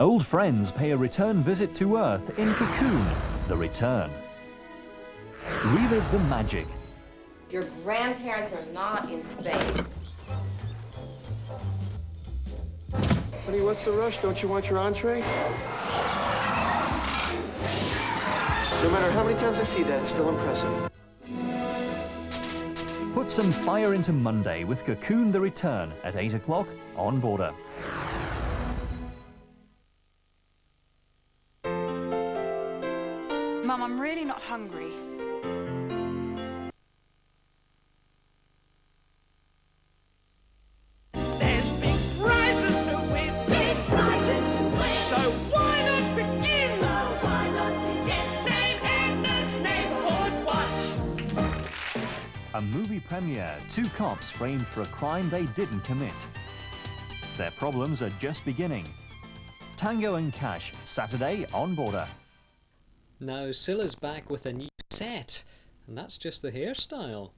Old friends pay a return visit to Earth in Cocoon, The Return. Relive the magic. Your grandparents are not in space. Honey, what's the rush? Don't you want your entree? No matter how many times I see that, it's still impressive. Put some fire into Monday with Cocoon The Return at 8 o'clock on Border. Mum, I'm really not hungry. There's big prizes to win. Big prizes to win. So why not begin? Name Edna's Neighborhood Watch. A movie premiere, two cops framed for a crime they didn't commit. Their problems are just beginning. Tango and Cash, Saturday on Border. Now Scylla's back with a new set, and that's just the hairstyle.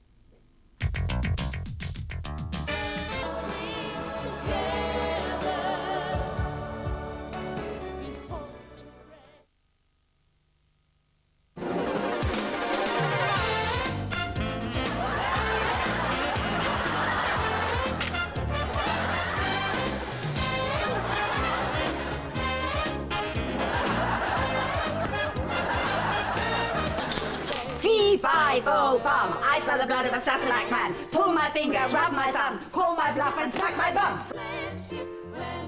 Fee-fi-fo-fum, I smell the blood of a Sassenach man. Pull my finger, rub my thumb, call my bluff and smack my bum.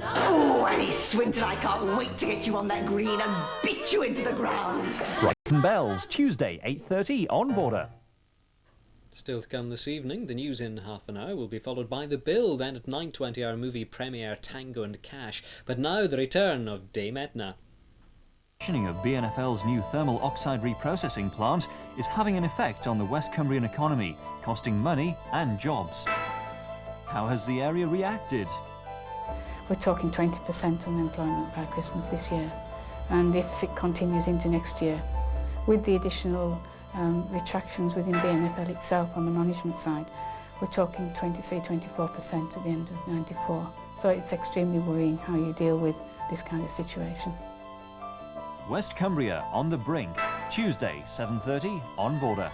Oh, Annie Swinton, I can't wait to get you on that green and beat you into the ground. Brighton Bells, Tuesday, 8:30 on Border. Still to come this evening, the news in half an hour will be followed by The Bill, then at 9:20 our movie premiere Tango and Cash. But now the return of Dame Edna. Commissioning of BNFL's new thermal oxide reprocessing plant is having an effect on the West Cumbrian economy, costing money and jobs. How has the area reacted? We're talking 20% unemployment by Christmas this year, and if it continues into next year, with the additional retractions within BNFL itself on the management side, we're talking 23–24% at the end of '94. So it's extremely worrying how you deal with this kind of situation. West Cumbria on the brink, Tuesday, 7:30 on Border.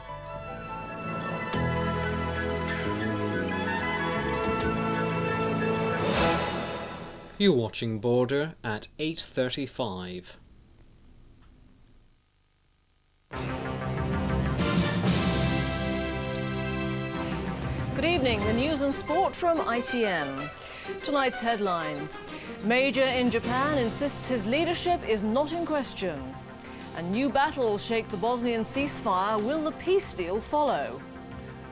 You're watching Border at 8:35. Good evening, the news and sport from ITN. Tonight's headlines. Major in Japan insists his leadership is not in question. And new battles shake the Bosnian ceasefire. Will the peace deal follow?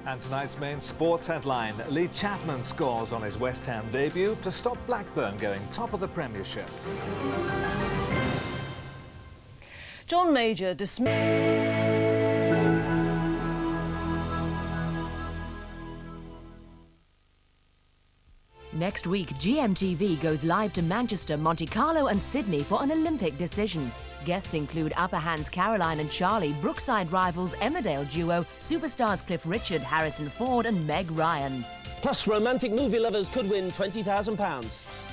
And tonight's main sports headline, Lee Chapman scores on his West Ham debut to stop Blackburn going top of the Premiership. John Major dismissed. Next week, GMTV goes live to Manchester, Monte Carlo and Sydney for an Olympic decision. Guests include Upper Hands Caroline and Charlie, Brookside rivals Emmerdale duo, superstars Cliff Richard, Harrison Ford and Meg Ryan. Plus, romantic movie lovers could win £20,000.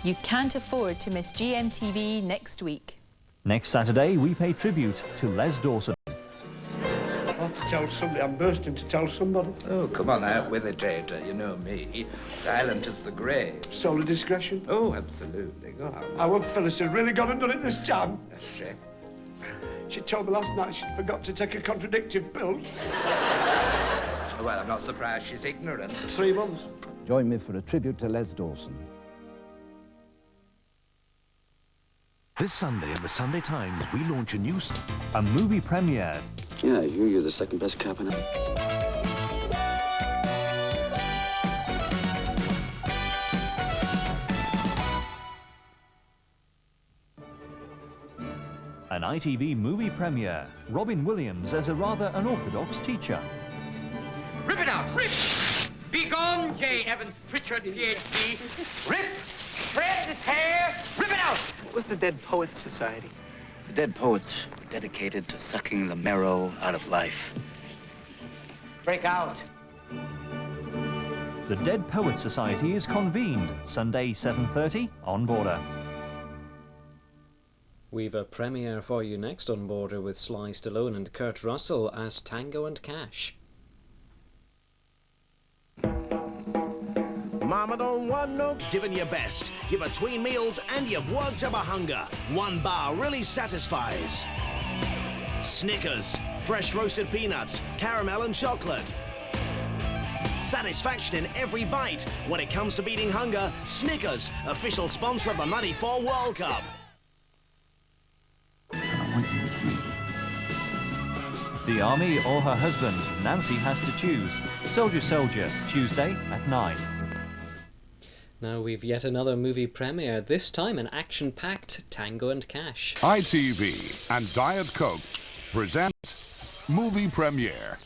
You can't afford to miss GMTV next week. Next Saturday, we pay tribute to Les Dawson. I have to tell somebody. I'm bursting to tell somebody. Oh, come on out with it, Data. You know me. Silent as the grave. Solar discretion? Oh, absolutely. Go on. I want Phyllis had really gone and done it this time. Has she? She told me last night she'd forgot to take a contradictive pill. Well, I'm not surprised she's ignorant. 3 months. Join me for a tribute to Les Dawson. This Sunday in the Sunday Times, we launch a new... A movie premiere. Yeah, I hear you're the second best cop in it. An ITV movie premiere. Robin Williams as a rather unorthodox teacher. Rip it out! Rip! Be gone, J. Evans Pritchard, Ph.D. Rip! Shred! Tear! Rip it out! What was the Dead Poets Society? The Dead Poets were dedicated to sucking the marrow out of life. Break out! The Dead Poets Society is convened, Sunday 7:30 on Border. We've a premiere for you next on Border with Sly Stallone and Kurt Russell as Tango and Cash. Mama don't want no... Giving your best. You're between meals and you've worked up a hunger. One bar really satisfies. Snickers. Fresh roasted peanuts, caramel and chocolate. Satisfaction in every bite. When it comes to beating hunger, Snickers, official sponsor of the '94 World Cup. The army or her husband, Nancy has to choose. Soldier, Soldier, Tuesday at 9. Now we've yet another movie premiere, this time an action-packed Tango and Cash. ITV and Diet Coke present movie premiere.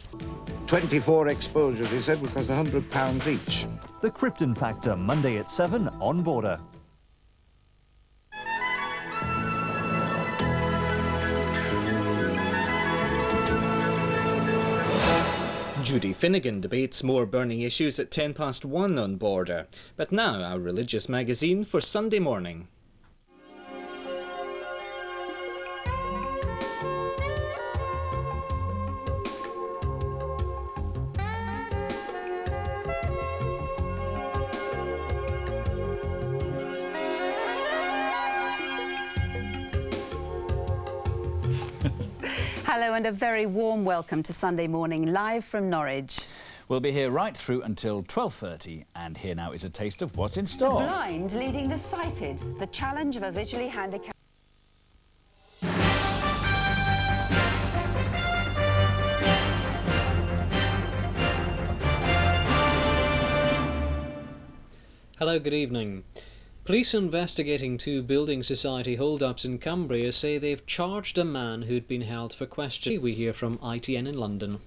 24 exposures, he said, would cost £100 each. The Krypton Factor, Monday at 7 on Border. Judy Finnegan debates more burning issues at 1:10 on Border. But now our religious magazine for Sunday morning. Hello and a very warm welcome to Sunday Morning, live from Norwich. We'll be here right through until 12:30, and here now is a taste of what's in The store. blind leading the sighted, the challenge of a visually handicapped... Hello, good evening. Police investigating 2 building society hold-ups in Cumbria say they've charged a man who'd been held for questioning. We hear from ITN in London.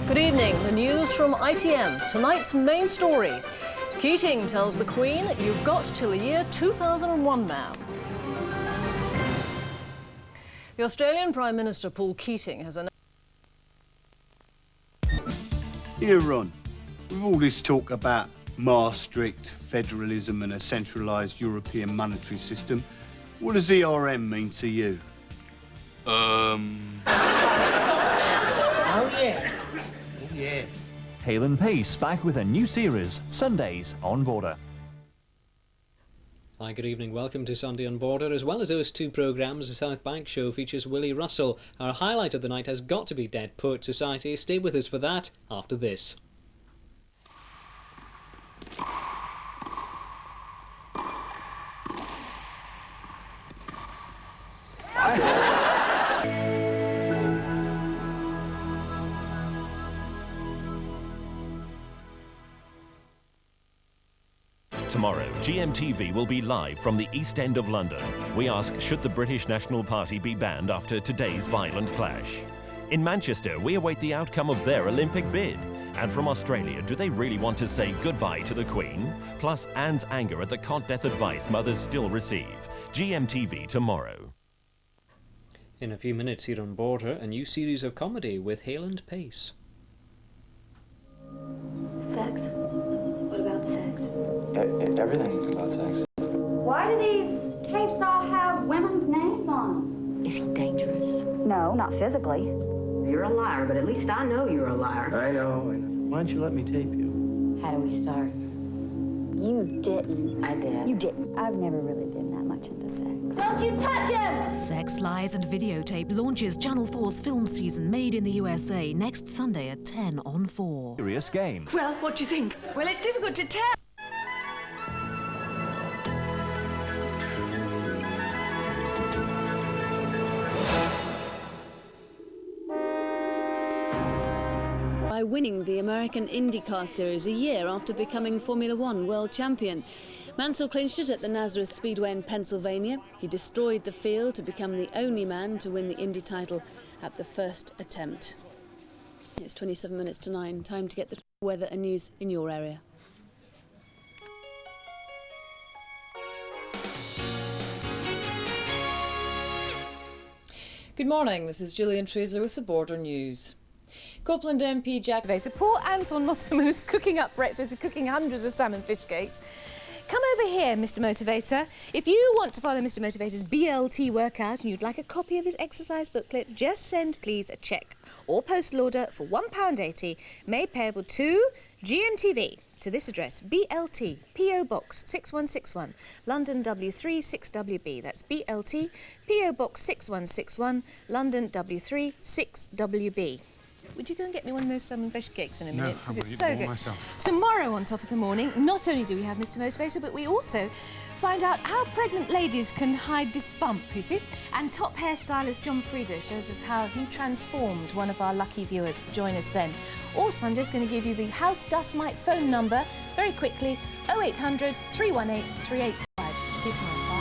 Good evening. The news from ITN. Tonight's main story. Keating tells the Queen, you've got till the year 2001, ma'am. The Australian Prime Minister Paul Keating has announced... Here, Ron, with all this talk about Maastricht, federalism and a centralised European monetary system, what does ERM mean to you? Oh, yeah. Oh, yeah. Hale and Pace back with a new series, Sundays on Border. Hi, good evening. Welcome to Sunday on Border. As well as those 2 programmes, the South Bank show features Willie Russell. Our highlight of the night has got to be Dead Poet Society. Stay with us for that after this. Tomorrow, GMTV will be live from the East End of London. We ask, should the British National Party be banned after today's violent clash? In Manchester, we await the outcome of their Olympic bid. And from Australia, do they really want to say goodbye to the Queen? Plus, Anne's anger at the cot death advice mothers still receive. GMTV tomorrow. In a few minutes here on Border, a new series of comedy with Hale and Pace. Sex? What about sex? Everything about sex. Why do these tapes all have women's names on them? Is he dangerous? No, not physically. You're a liar, but at least I know you're a liar. I know. Why don't you let me tape you? How do we start? You didn't. I did. You didn't. I've never really been that much into sex. Don't you touch him! Sex, Lies and Videotape launches Channel 4's film season Made in the USA next Sunday at 10 on 4. Serious game. Well, what do you think? Well, it's difficult to tell. By winning the American IndyCar Series a year after becoming Formula One world champion. Mansell clinched it at the Nazareth Speedway in Pennsylvania. He destroyed the field to become the only man to win the Indy title at the first attempt. It's 27 minutes to 9. Time to get the weather and news in your area. Good morning, this is Gillian Trazer with the Border News. Copeland MP Jack Vader. Poor Anton Mosselman is cooking up breakfast and cooking hundreds of salmon fish cakes. Come over here, Mr. Motivator. If you want to follow Mr. Motivator's BLT workout and you'd like a copy of his exercise booklet, just send, please, a cheque or postal order for £1.80, made payable to GMTV. To this address, BLT, PO Box 6161, London W3 6WB. That's BLT, PO Box 6161, London W3 6WB. Would you go and get me one of those salmon fish cakes in a minute? Because it's so good. Myself. Tomorrow on Top of the Morning, not only do we have Mr. Motivator, but we also find out how pregnant ladies can hide this bump, you see. And top hairstylist John Frieda shows us how he transformed one of our lucky viewers. Join us then. Also, I'm just going to give you the House Dust Mite phone number very quickly, 0800 318 385. See you tomorrow. Bye.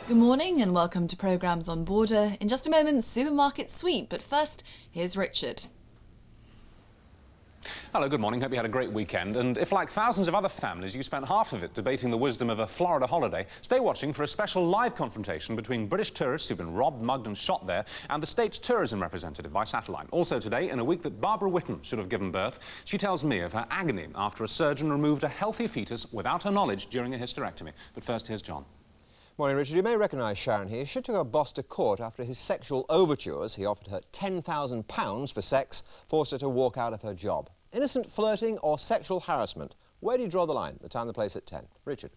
Good morning and welcome to Programmes on Border. In just a moment, supermarket sweep, but first, here's Richard. Hello, good morning. Hope you had a great weekend. And if, like thousands of other families, you spent half of it debating the wisdom of a Florida holiday, stay watching for a special live confrontation between British tourists who've been robbed, mugged and shot there and the state's tourism representative by satellite. Also today, in a week that Barbara Whitten should have given birth, she tells me of her agony after a surgeon removed a healthy fetus without her knowledge during a hysterectomy. But first, here's John. Morning, Richard. You may recognise Sharon here. She took her boss to court after his sexual overtures. He offered her £10,000 for sex, forced her to walk out of her job. Innocent flirting or sexual harassment? Where do you draw the line? The time, the place at 10. Richard.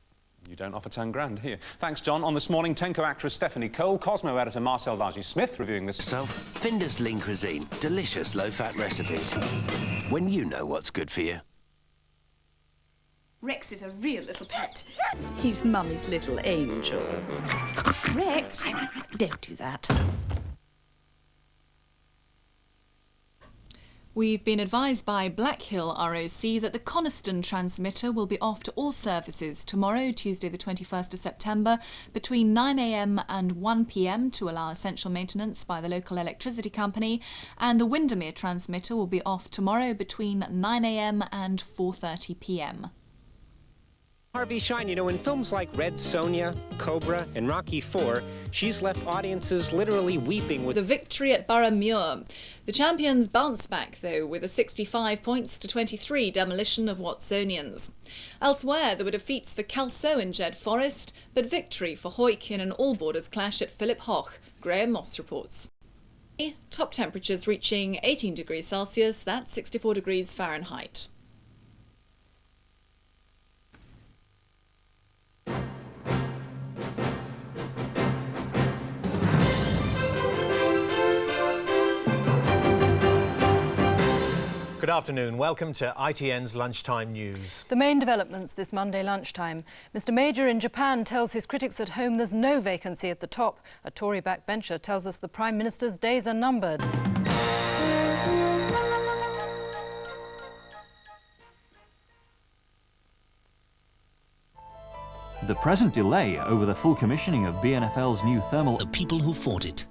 You don't offer 10 grand here. Thanks, John. On This Morning, Tenko actress Stephanie Cole, Cosmo editor Marcel Vargy-Smith reviewing this. Findus Lean Cuisine. Delicious low-fat recipes. When you know what's good for you. Rex is a real little pet. He's Mummy's little angel. Rex, don't do that. We've been advised by Blackhill ROC that the Coniston transmitter will be off to all services tomorrow, Tuesday the 21st of September, between 9 a.m. and 1 p.m. to allow essential maintenance by the local electricity company, and the Windermere transmitter will be off tomorrow between 9 a.m. and 4:30 p.m. Harvey Shine, you know, in films like Red Sonja, Cobra, and Rocky IV, she's left audiences literally weeping with the victory at Boroughmuir. The champions bounced back, though, with a 65 points to 23 demolition of Watsonians. Elsewhere, there were defeats for Kelso and Jed Forest, but victory for Hoyk in an all-borders clash at Philip Hoch, Graham Moss reports. Top temperatures reaching 18 degrees Celsius, that's 64 degrees Fahrenheit. Good afternoon. Welcome to ITN's Lunchtime News. The main developments this Monday lunchtime. Mr. Major in Japan tells his critics at home there's no vacancy at the top. A Tory backbencher tells us the Prime Minister's days are numbered. The present delay over the full commissioning of BNFL's new thermal... The people who fought it.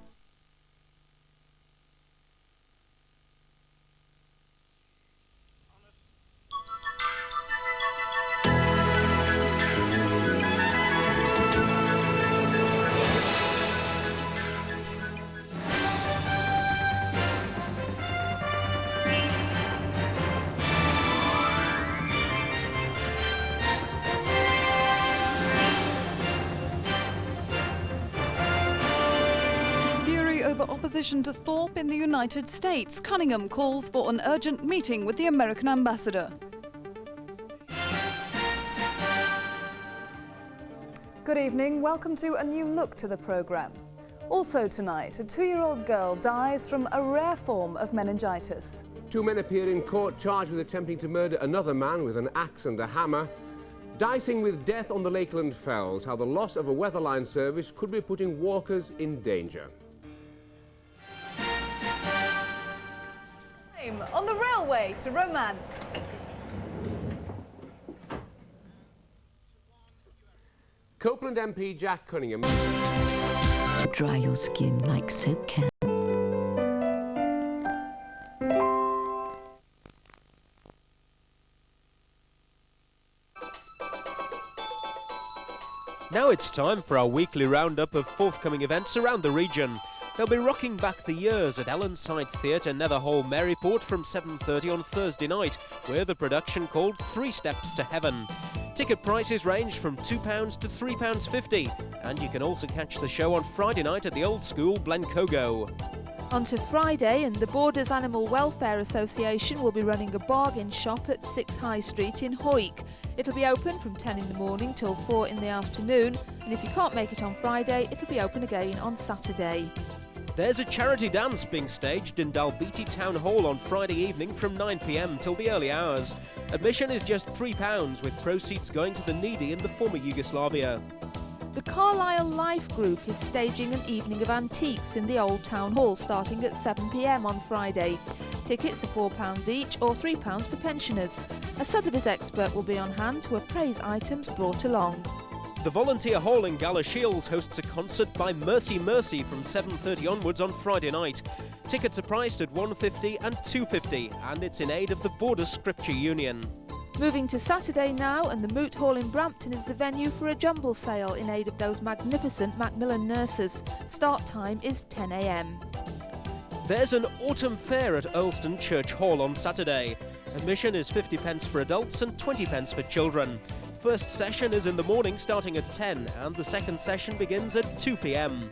Opposition to Thorpe in the United States. Cunningham calls for an urgent meeting with the American ambassador. Good evening. Welcome to a new look to the programme. Also tonight, a 2-year-old girl dies from a rare form of meningitis. 2 men appear in court charged with attempting to murder another man with an axe and a hammer. Dicing with death on the Lakeland Fells, how the loss of a weatherline service could be putting walkers in danger. On the railway to romance. Copeland MP Jack Cunningham. Dry your skin like soap can. Now it's time for our weekly roundup of forthcoming events around the region. They'll be rocking back the years at Ellenside Theatre, Netherhall, Maryport from 7:30 on Thursday night, with a production called 3 Steps to Heaven. Ticket prices range from £2 to £3.50, and you can also catch the show on Friday night at the Old School Blencogo. On to Friday, and the Borders Animal Welfare Association will be running a bargain shop at 6 High Street in Hoyk. It'll be open from 10 in the morning till 4 in the afternoon, and if you can't make it on Friday, it'll be open again on Saturday. There's a charity dance being staged in Dalbeattie Town Hall on Friday evening from 9 p.m. till the early hours. Admission is just £3, with proceeds going to the needy in the former Yugoslavia. The Carlisle Life Group is staging an evening of antiques in the Old Town Hall starting at 7 p.m. on Friday. Tickets are £4 each or £3 for pensioners. A Sotheby's expert will be on hand to appraise items brought along. The Volunteer Hall in Galashiels hosts a concert by Mercy Mercy from 7:30 onwards on Friday night. Tickets are priced at £1.50 and £2.50, and it's in aid of the Border Scripture Union. Moving to Saturday now, and the Moot Hall in Brampton is the venue for a jumble sale in aid of those magnificent Macmillan nurses. Start time is 10 a.m. There's an autumn fair at Earlston Church Hall on Saturday. Admission is 50p for adults and 20p for children. First session is in the morning starting at 10, and the second session begins at 2 p.m.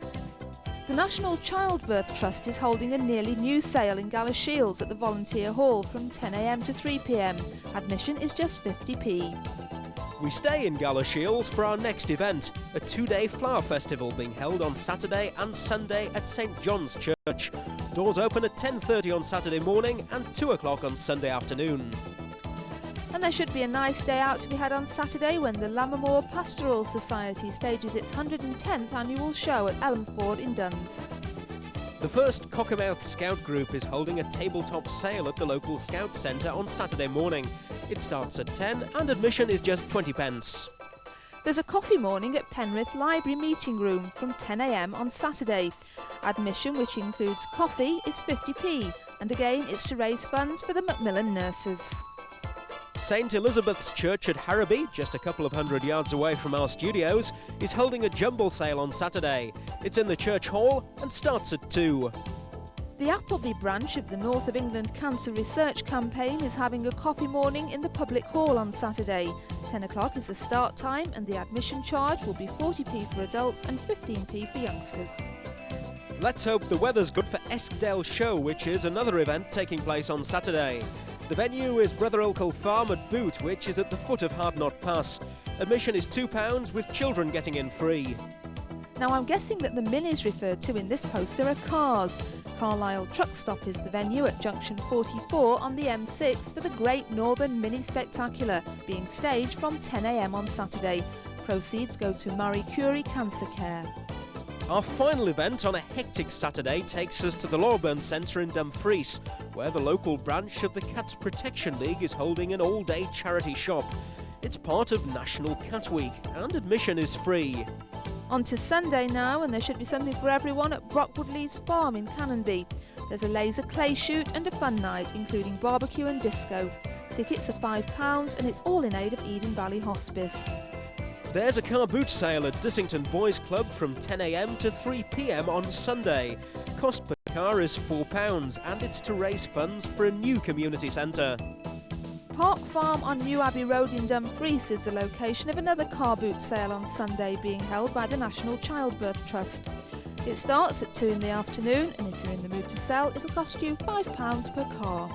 The National Childbirth Trust is holding a nearly new sale in Galashiels at the Volunteer Hall from 10 a.m. to 3 p.m. Admission is just 50p. We stay in Galashiels for our next event, a 2-day flower festival being held on Saturday and Sunday at St John's Church. Doors open at 10:30 on Saturday morning and 2 o'clock on Sunday afternoon. And there should be a nice day out to be had on Saturday when the Lammermoor Pastoral Society stages its 110th annual show at Elmford in Duns. The first Cockermouth Scout Group is holding a tabletop sale at the local Scout Centre on Saturday morning. It starts at 10 and admission is just 20p. There's a coffee morning at Penrith Library Meeting Room from 10 a.m. on Saturday. Admission, which includes coffee, is 50p, and again it's to raise funds for the Macmillan nurses. St Elizabeth's Church at Harrowby, just a couple of hundred yards away from our studios, is holding a jumble sale on Saturday. It's in the church hall and starts at 2. The Appleby branch of the North of England Cancer Research Campaign is having a coffee morning in the public hall on Saturday. 10 o'clock is the start time, and the admission charge will be 40p for adults and 15p for youngsters. Let's hope the weather's good for Eskdale Show, which is another event taking place on Saturday. The venue is Brother Ulcol Farm at Boot, which is at the foot of Hardknot Pass. Admission is £2, with children getting in free. Now I'm guessing that the minis referred to in this poster are cars. Carlisle Truck Stop is the venue at junction 44 on the M6 for the Great Northern Mini Spectacular, being staged from 10 a.m. on Saturday. Proceeds go to Marie Curie Cancer Care. Our final event on a hectic Saturday takes us to the Lorburn Centre in Dumfries, where the local branch of the Cats Protection League is holding an all-day charity shop. It's part of National Cat Week, and admission is free. On to Sunday now, and there should be something for everyone at Brockwood Leys Farm in Canonby. There's a laser clay shoot and a fun night, including barbecue and disco. Tickets are £5, and it's all in aid of Eden Valley Hospice. There's a car boot sale at Dissington Boys Club from 10 a.m. to 3 p.m. on Sunday. Cost per car is £4, and it's to raise funds for a new community centre. Park Farm on New Abbey Road in Dumfries is the location of another car boot sale on Sunday being held by the National Childbirth Trust. It starts at 2 in the afternoon, and if you're in the mood to sell, it'll cost you £5 per car.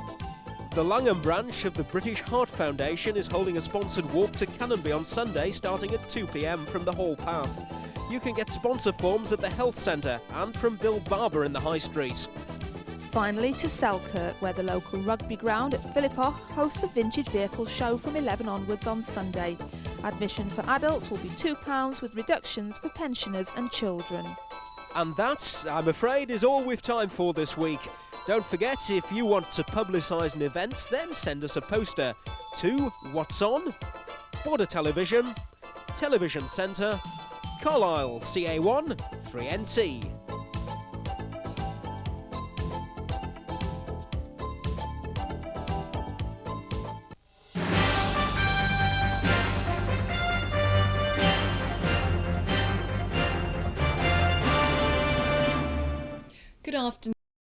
The Langholm branch of the British Heart Foundation is holding a sponsored walk to Canonby on Sunday starting at 2 p.m. from the Hall Path. You can get sponsor forms at the Health Centre and from Bill Barber in the High Street. Finally to Selkirk, where the local rugby ground at Philippoch hosts a vintage vehicle show from 11 onwards on Sunday. Admission for adults will be £2, with reductions for pensioners and children. And that, I'm afraid, is all we've time for this week. Don't forget, if you want to publicise an event, then send us a poster to What's On, Border Television, Television Centre, Carlisle CA1 3NT. Good afternoon.